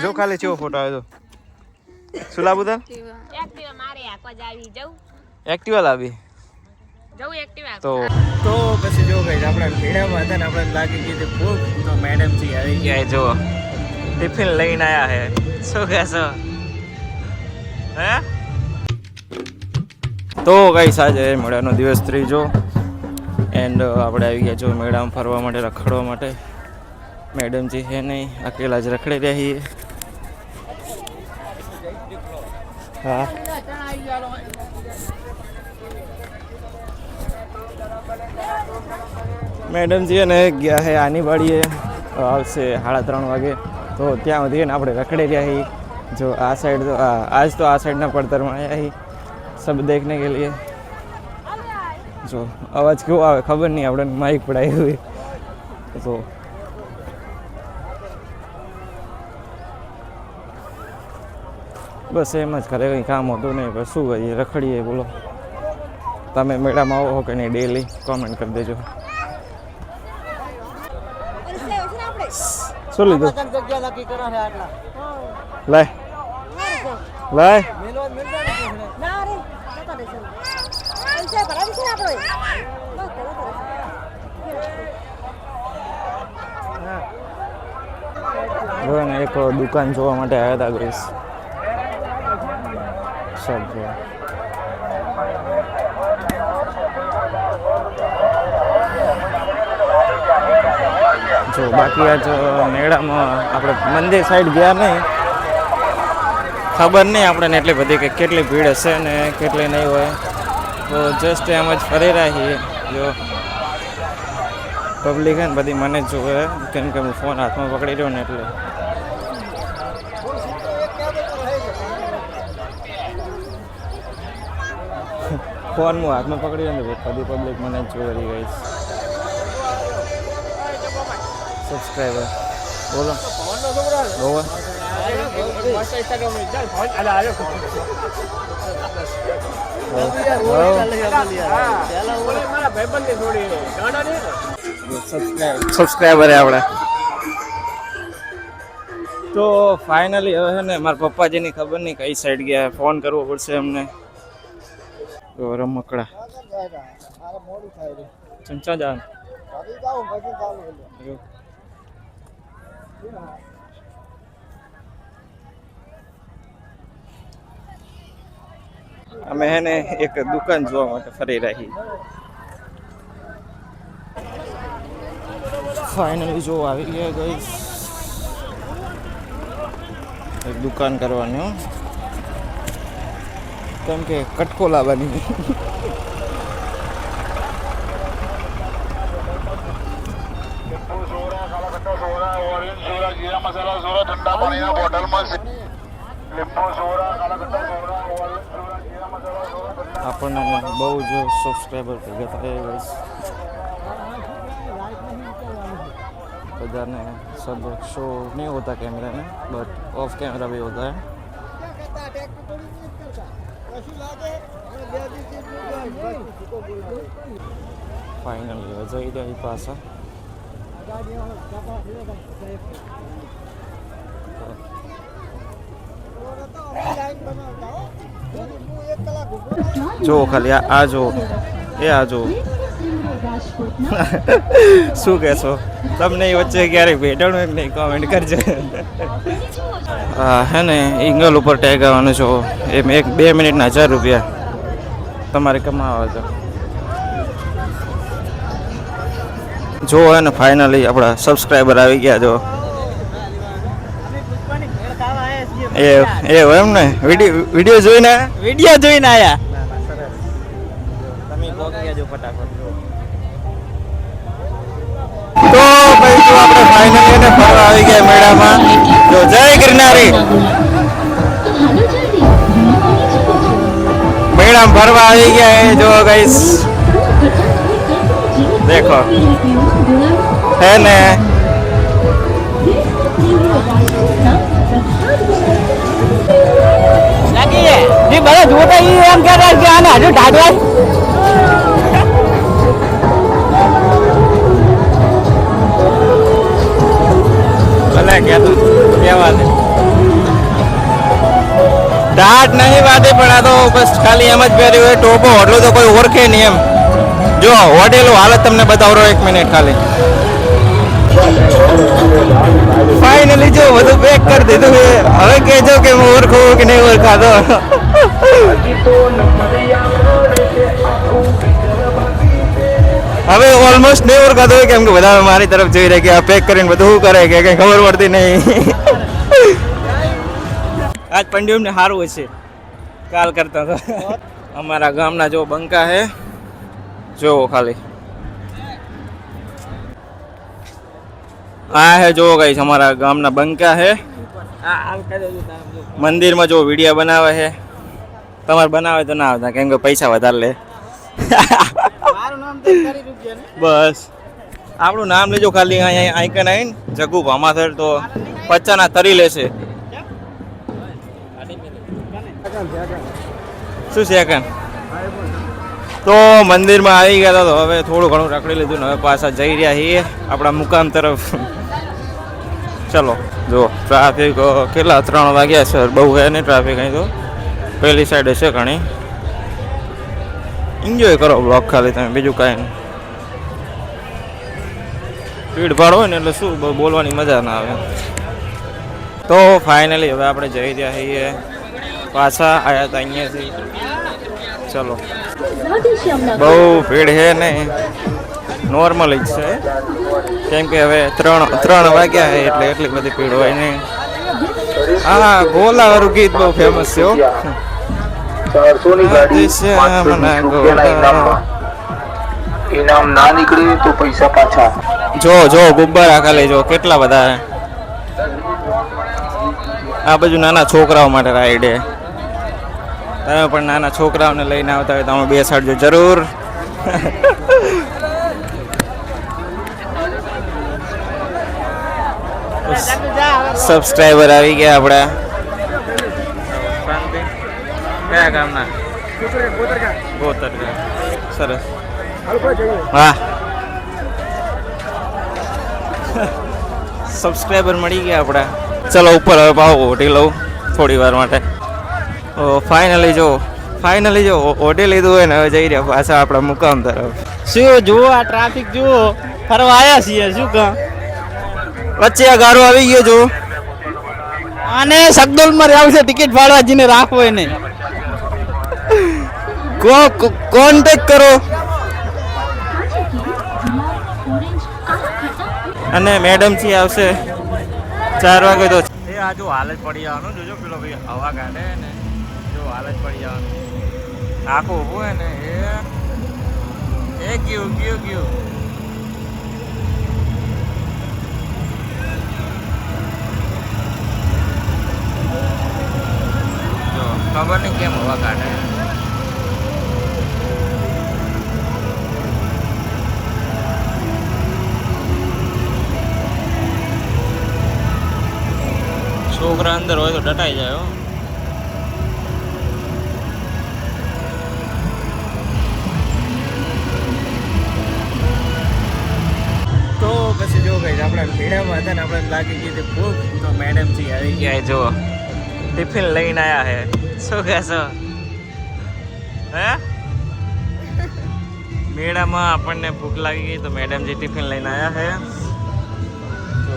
જો ખાલી ચેવો ફોટો આવ્યો સુલા બુદા એક્ટિવા મારે આખવા જાવી જવું એક્ટિવા લાવી જવું એક્ટિવા તો પછી જો ગઈ આપણે ભેડામાં હતા ને આપણે લાગી ગઈ હતી ભૂખ તો મેડમ થી આવી ગયા જો ટિફિન લઈને આયા હે શું કહેશો હે તો ગાઈસ આજે મેળાનો દિવસ 3 જો એન્ડ આપણે આવી ગયા જો મેળામાં ફરવા માટે રખડવા માટે મેડમજી હે નહીં અકેલા જ રખડી રહી હા મેડમજી એને ગયા હે આની વાડીએ આવશે 3:30 વાગે તો ત્યાં સુધી આપણે રખડી રહ્યા जो आ साइड तो आज तो आ साइड ना पड़तर में आया ही सब देखने के लिए जो आवाज़ क्यों आवे खबर नहीं अपने माइक पढ़ाई हुई तो बस एम ज करे कहीं काम होता नहीं बस शू करिए रखड़िए बोलो तमें मेला में आओ कि नहीं डेली कॉमेंट कर देजो શું લીધું લાય લાય જો ને એક દુકાન જોવા માટે આવ્યા હતા ગઈસ સબ જો બાકી આજ મેળામાં આપણે મંદિર સાઈડ ગયા નહીં ખબર નહીં આપણને એટલી બધી કે કેટલી ભીડ હશે ને કેટલી નહીં હોય તો જસ્ટ એમ જ ફરી રહી જો પબ્લિક હે ને બધી મને જ જોવે કેમ કે હું ફોન હાથમાં પકડી રહ્યો ને એટલે ફોન હું હાથમાં પકડી રહ્યો ને બધી પબ્લિક મને જ જોઈ રહી ગઈ સબસ્ક્રાઈબર બોલો બોલો સબસ્ક્રાઈબર હે આપણે તો ફાઇનલી હવે છે ને મારા પપ્પાજીની ખબર નહીં કઈ સાઈડ ગયા ફોન કરવો પડશે અમને તો રમકડા ચમચા જાન અમે હે ને એક દુકાન જોવા માટે ફરી રહી ફાઇનલી જો આવી ગયા ગાઈસ એક દુકાન કરવાની કેમ કે કટકો લાવવાની આપણને બહુ જ સબસ્ક્રાઈબર ભેગા થાય બસ બધાને सब शो नहीं होता कैमरा में बट ऑफ कैमरा भी होता है फाइनली जई रही पासा जो खाली आ जो ए आ जो શું કહેશો તમને એ વચ્ચે ક્યારેક ભેટાણું એક નહીં કોમેન્ટ કરજો હા હે ને ઇંગલ ઉપર ટેગ આવવાનું છો એમ 1-2 મિનિટના 1000 રૂપિયા તમારે કમાવા તો જો હે ને ફાઇનલી આપણા સબસ્ક્રાઈબર આવી ગયા જો એ એમ ને વિડીયો જોઈને આયા તમે ગોગ્યા જો ફટાફટ તો ભાઈ જો આપણે ફાઇનલી એને ફરવા આવી ગયા મેળામાં તો જય ગિરનારી મેળામાં ફરવા આવી ગયા એ જો ગાઈસ देखो है ने लगी है जी बड़ा झूठा ही हम कह रहे हैं कि आना जो ढाडवा भले क्या तो क्या बात है ટાટ નહીં વાતી પણ આ તો બસ ખાલી એમ જ પહેર્યું હોય ટોપો એટલું તો કોઈ ઓળખે નહીં એમ. જો હોટેલું હાલત તમને બતાવરો 1 મિનિટ ખાલી. ફાઇનલી જો બધું પેક કરી દીધું છે. હવે કહેજો કે હું ઓળખું કે નહીં ઓળખાતો. હવે ઓલમોસ્ટ નહીં ઓળખાતો હોય કેમ કે બધા મારી તરફ જોઈ રહ્યા કે આ પેક કરીને બધું શું કરે કે કંઈ ખબર પડતી નહીં. આજ પંડ્યુમને સારું હશે કાલ કરતા તો. અમારા ગામના જો બંકા હે જો ખાલી આ હે જો ગાઈસ અમારા ગામના બંકા હે. મંદિરમાં જો વિડીયો બનાવે છે. તમારે બનાવે તો ના આવતા કેમ કે પૈસા વધારે લે. બસ આપણું નામ લેજો ખાલી અહીંયા આઈકન આવીને જગુ ભામાસર તો 50 ના તરી લેશે. શું સેકન્ડ તો મંદિરમાં આવી ગયા હતા તો હવે થોડું ઘણું રખડી લીધું ને હવે પાછા જઈ રહ્યા છીએ આપણા મુકામ તરફ. ચલો જો ટ્રાફિક કેટલા 3 વાગ્યા છે. બહુ હે નહીં ટ્રાફિક અહીં તો પહેલી સાઈડ હશે ઘણી. એન્જોય કરો બ્લોગ ખાલી તમે બીજું કાંઈ નહીં. ભીડ ભાડ હોય ને એટલે શું બોલવાની મજા ના આવે. તો ફાઇનલી હવે આપણે જઈ રહ્યા છીએ પાછા આવ્યા હતા અહીંયાથી. ચલો બહુ ભીડ છે નહીં નોર્મલ જ છે કેમ કે હવે 3 વાગ્યા છે એટલે એટલી બધી ભીડ હોય નહીં. હા ગોલાવાળું ગીત બહુ ફેમસ છે. ઇનામ ના નીકળે તો પૈસા પાછા. જો જો ગુબ્બારા ખાલી જો કેટલા બધા. આ બાજુ નાના છોકરાઓ માટે રાઈડ છે. તમે પણ નાના છોકરાઓને લઈને આવતા હોય તો તમે બેસાડજો જરૂર. સબસ્ક્રાઈબર આવી ગયા આપણા. કયા ગામના? ગોતરગા. સરસ. હા સબસ્ક્રાઈબર મળી ગયા આપણા. ચલો ઉપર હવે પાવ ઓઢી લઉં થોડી વાર માટે. ફાઇનલી જો ઓઢી લીધું હોય ને હવે જઈ રહ્યા પાછા આપણા મુકામ તરફ. શું જુઓ આ ટ્રાફિક જુઓ ફરવા આવ્યા છીએ શું કામ વચ્ચે આ ગારો આવી ગયો જો. આને સગદોલમાં આવશે ટિકિટ ભાડવા જીને રાખવો એને કોન્ટેક્ટ કરો. અને મેડમ થી આવશે 4 વાગે તો એ આ જો હાલ જ પડી જવાનું. જોજો પેલો ભાઈ હવા કાઢે ને જો હાલ જ પડી જવાનું. આખું ઊભું હોય ને એ ગયું જો ખબર નહીં કેમ હવા કાઢે. છોકરા અંદર હોય તો ડટાઈ જાય. તો પછી જો ગઈ આપણે ભીડામાં હતા ને આપણે લાગી ગઈ હતી ભૂખ તો મેડમજી આવી ગયા જો ટિફિન લઈને આવ્યા હે. શું કહેશો હે? મેળામાં આપણને ભૂખ લાગી ગઈ તો મેડમજી ટિફિન લઈને આવ્યા હે. તો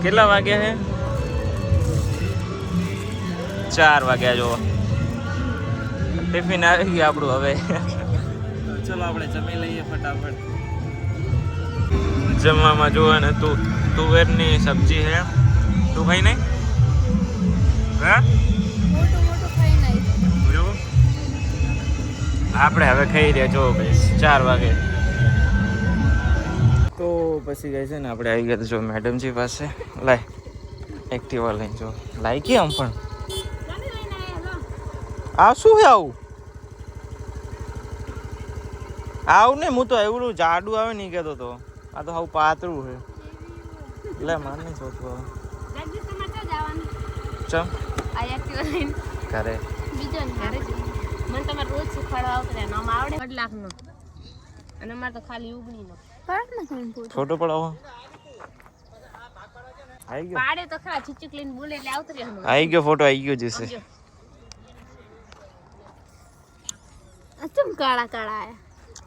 કેટલા વાગ્યા હે? 4 વાગ્યા જો ટિફિન આવી ગયું આપણું. હવે ચલો આપણે જમી લઈએ ફટાફટ. જમવામાં જોવે ને તુવેરની સબ્જી હે. તું ખાઈ નહીં હે? આપણે હવે ખાઈ રહ્યા જો ભાઈ 4 વાગે. તો પછી ગઈ છે ને આપણે આવી ગયા જો મેડમજી પાસે. લાય એક્ટિવા લઈને જો લાઈ કે આમ પણ આ શું છે આવું ને હું તો એવડું જાડું આવે નહીં કહેતો તો. આ તો હાવ પાતળું છે. લે માર નહીં સોચવા ચમ ઘરે બીજો ને ઘરે જ મને તમારે રોજ શીખવાડવા આવતા નામ આવડે 1 લાખનો અને અમારે તો ખાલી ઉગણીનો ફોટો પડાવો. આવી ગયો પાડે તો ખરા ચીચુક લઈને બોલે એટલે આવતો રહે. આવી ગયો ફોટો આવી ગયો જશે. ચમ કાળા કાળા આયા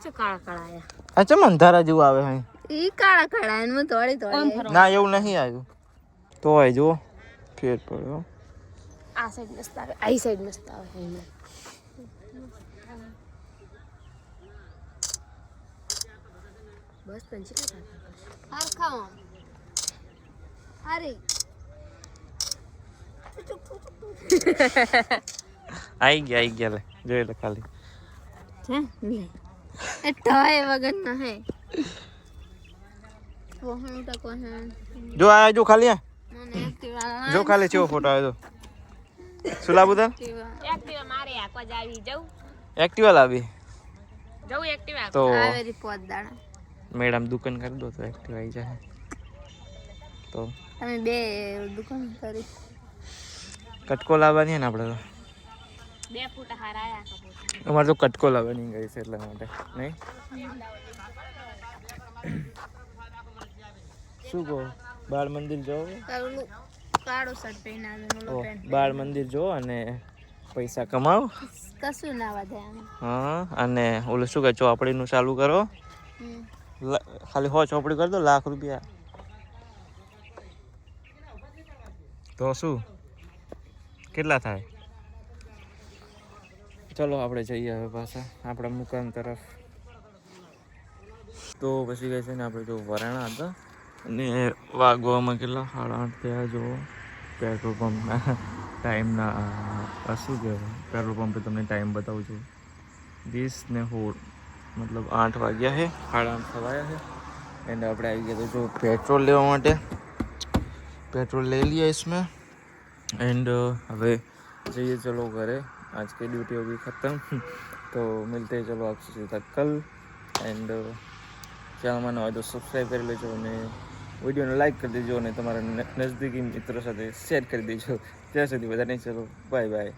ચમ કાળા કાળા આયા અચ્છા અંધારા જેવું આવે હે ઈ કાળા કાળા એને હું થોડી થોડી ના એવું નહીં આવ્યું તો હોય જુઓ ફેર પડ્યો આ સાઈડ મસ્ત આવે આ સાઈડ મસ્ત આવે એમાં બસ પંચી હાર ખાઓ અરે આવી ગયા લે જોઈ લે ખાલી છે લે એ ટોય વગર ન હે કોહણ તો કોહણ જો આ જો ખાલી આ મને એક્ટિવા જો ખાલી ચેવો ફોટો આવ્યો તો શું લાવું તાર એક્ટિવા મારે આખવા જાવી જવું એક્ટિવા લાવી જવું એક્ટિવા તો આવેરી પોત દાણા મેડમ દુકાન કરી દો તો એક્ટિવા આવી જાય તો તમે બે દુકાન કરી કટકો લાવવાની ને આપણે તો 2 ફૂટ હાર આયા કપૂર અમારે તો કટકો લાવવાની ગઈ છે એટલા માટે નહીં શું કહો બાળ મંદિર જો કાળું કાળો શર્ટ પહેર્યા છે ઓલો પેન્ટ બાળ મંદિર જો અને પૈસા કમાઓ કશું ના વધે આમાં હા અને ઓલું શું કહે ચોપડીનું ચાલુ કરો ખાલી ચોપડી કરી દો ₹1,00,000 તો શું કેટલા થાય ચલો આપણે જઈએ હવે પાછા આપણા મુકામ તરફ તો પછી કહે છે ને આપણે જો વરાણા હતા અને વાગવામાં કેટલા 8:30 થયા જો પેટ્રોલ પંપના ટાઈમના શું કહેવાય પેટ્રોલ પંપે તમને ટાઈમ બતાવું છું 20 ને 16 મતલબ 8 વાગ્યા છે 8:30 થવાયા છે એન્ડ આપણે આવી ગયા તો જો પેટ્રોલ લેવા માટે पेट्रोल ले लिया इसमें एंड હવે જઈએ ચલો ઘરે आज की ड्यूटी होगी ख़त्म तो मिलते हैं चलो आपसे सीधा कल एंड ચેનલમાં ન હોય તો સબસ્ક્રાઈબ કરી લેજો અને વિડીયોને લાઈક કરી દેજો અને તમારા નજદીકી મિત્રો સાથે શેર કરી દેજો ત્યાં સુધી બધાને ચલો બાય બાય.